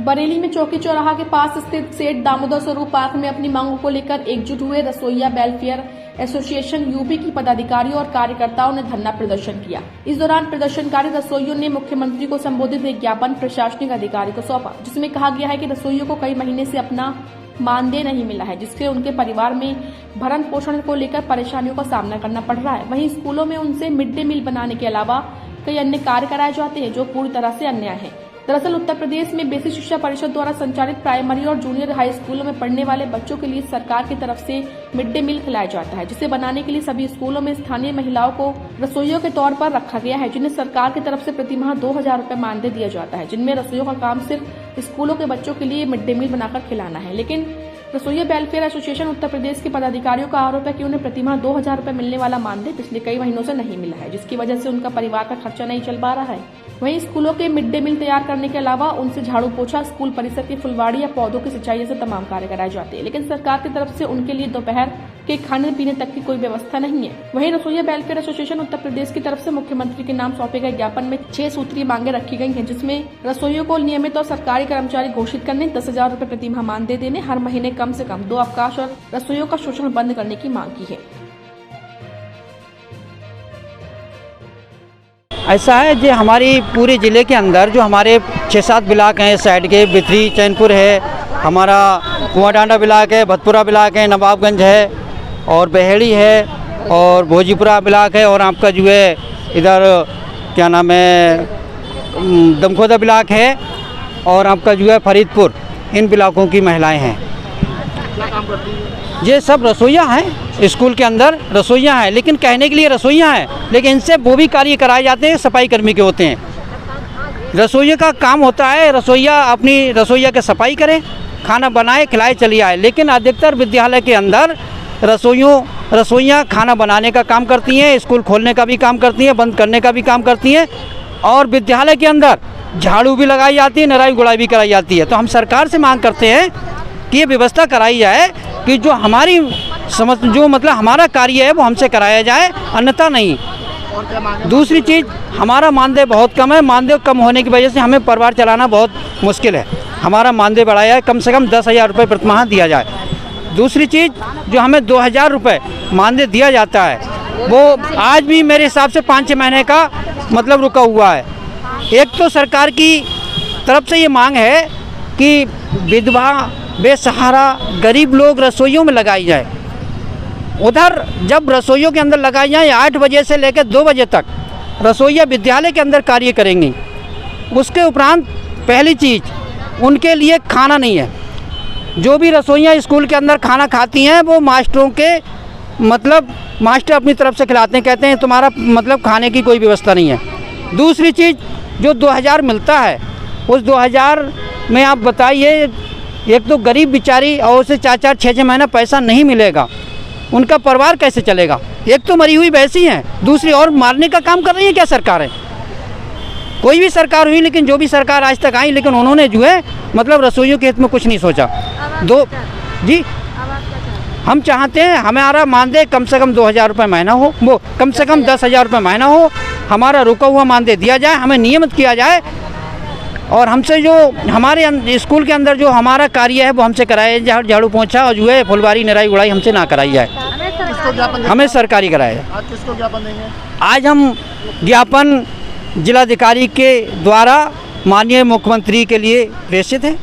बरेली में चौकी चौराहा के पास स्थित सेठ दामोदर स्वरूप पार्क में अपनी मांगों को लेकर एकजुट हुए रसोइया वेलफेयर एसोसिएशन यूपी की पदाधिकारियों और कार्यकर्ताओं ने धरना प्रदर्शन किया। इस दौरान प्रदर्शनकारी रसोइयों ने मुख्यमंत्री को संबोधित एक ज्ञापन प्रशासनिक अधिकारी को सौंपा, जिसमें कहा गया है कि रसोइयों को कई महीने से अपना मानदेय नहीं मिला है, जिससे उनके परिवार में भरण पोषण को लेकर परेशानियों का सामना करना पड़ रहा है। वहीं स्कूलों में उनसे मिड डे मील बनाने के अलावा कई अन्य कार्य कराए जाते हैं जो पूरी तरह से अन्याय है। दरअसल उत्तर प्रदेश में बेसिक शिक्षा परिषद द्वारा संचालित प्राइमरी और जूनियर हाई स्कूलों में पढ़ने वाले बच्चों के लिए सरकार की तरफ से मिड डे मील खिलाया जाता है, जिसे बनाने के लिए सभी स्कूलों में स्थानीय महिलाओं को रसोइयों के तौर पर रखा गया है, जिन्हें सरकार की तरफ से प्रतिमाह 2000 रुपए मानदेय दिया जाता है, जिनमें रसोइयों का काम सिर्फ स्कूलों के बच्चों के लिए मिड डे मील बनाकर खिलाना है। लेकिन रसोइया वेलफेयर एसोसिएशन उत्तर प्रदेश के पदाधिकारियों का आरोप है कि उन्हें प्रतिमाह 2000 रुपए मिलने वाला मानदेय पिछले कई महीनों से नहीं मिला है, जिसकी वजह से उनका परिवार का खर्चा नहीं चल पा रहा है। वहीं स्कूलों के मिड डे मील तैयार करने के अलावा उनसे झाड़ू पोछा, स्कूल परिसर की फुलवाड़ी या पौधों की सिंचाई जैसे तमाम कार्य कराए जाते हैं, लेकिन सरकार की तरफ से उनके लिए दोपहर के खाने पीने तक की कोई व्यवस्था नहीं है। वहीं रसोइया वेलफेयर एसोसिएशन उत्तर प्रदेश की तरफ से मुख्यमंत्री के नाम सौंपे गए ज्ञापन में 6 सूत्रीय मांगे रखी गई हैं, जिसमें रसोइयों को नियमित और सरकारी कर्मचारी घोषित करने, 10,000 रुपए प्रतिमाह मानदेय देने, हर महीने कम से कम 2 अवकाश और रसोइयों का शोषण बंद करने की मांग की है। ऐसा है जो हमारी पूरे ज़िले के अंदर जो हमारे 6-7 ब्लॉक हैं साइड के, बिथरी, चैनपुर है, हमारा कुआंडांडा ब्लॉक है, भतपुरा ब्लॉक है, नवाबगंज है और बहेड़ी है और भोजीपुरा ब्लॉक है और आपका जो है इधर क्या नाम है दमखोदा ब्लॉक है और आपका जो है फरीदपुर, इन ब्लॉकों की महिलाएं हैं। ये सब रसोइया हैं, स्कूल के अंदर रसोइया हैं, लेकिन कहने के लिए रसोइया हैं, लेकिन इनसे वो भी कार्य कराए जाते हैं सफाई कर्मी के होते हैं। रसोइया का काम होता है रसोइया अपनी रसोइया की सफाई करे, खाना बनाए, खिलाए, चली आए, लेकिन अधिकतर विद्यालय के अंदर रसोइयाँ खाना बनाने का काम करती हैं, स्कूल खोलने का भी काम करती हैं, बंद करने का भी काम करती हैं और विद्यालय के अंदर झाड़ू भी लगाई जाती है, नराई गुड़ाई भी कराई जाती है। तो हम सरकार से मांग करते हैं कि ये व्यवस्था कराई जाए कि जो हमारी मतलब हमारा कार्य है वो हमसे कराया जाए, अन्यथा नहीं। दूसरी चीज़, हमारा मानदेय बहुत कम है, मानदेय कम होने की वजह से हमें परिवार चलाना बहुत मुश्किल है। हमारा मानदेय बढ़ाया है, कम से कम 10,000 रुपये प्रतिमाह दिया जाए। दूसरी चीज़, जो हमें 2000 रुपये मानदेय दिया जाता है वो आज भी मेरे हिसाब से 5-6 महीने का मतलब रुका हुआ है। एक तो सरकार की तरफ से ये मांग है कि विधवा, बेसहारा, गरीब लोग रसोइयों में लगाई जाए। उधर जब रसोइयों के अंदर लगाई जाए 8 बजे से लेकर 2 बजे तक रसोइया विद्यालय के अंदर कार्य करेंगी। उसके उपरांत पहली चीज़ उनके लिए खाना नहीं है। जो भी रसोइयाँ स्कूल के अंदर खाना खाती हैं वो मास्टरों के मतलब मास्टर अपनी तरफ से खिलाते हैं, कहते हैं तुम्हारा मतलब खाने की कोई व्यवस्था नहीं है। दूसरी चीज़, जो 2000 मिलता है उस 2000 में आप बताइए, एक तो गरीब बेचारी और उसे 4-4, 6-6 महीना पैसा नहीं मिलेगा, उनका परिवार कैसे चलेगा? एक तो मरी हुई भैंसी हैं, दूसरी और मारने का काम कर रही है क्या सरकार है? कोई भी सरकार हुई, लेकिन जो भी सरकार आज तक आई, लेकिन उन्होंने जो है मतलब रसोइयों के हित में कुछ नहीं सोचा। जी हम चाहते हैं हमारा मानदेय कम से कम 2000 रुपये महीना हो, वो कम से कम 10,000 रुपये महीना हो, हमारा रुका हुआ मानदेय दिया जाए, हमें नियमित किया जाए और हमसे जो हमारे स्कूल के अंदर जो हमारा कार्य है वो हमसे कराया जाए, झाड़ू पोछा और जो है फुलवारी, निराई गुड़ाई हमसे ना कराई जाए, हमें सरकारी कराया जाए। आज किसको ज्ञापन देंगे? आज हम ज्ञापन जिलाधिकारी के द्वारा माननीय मुख्यमंत्री के लिए प्रेषित है।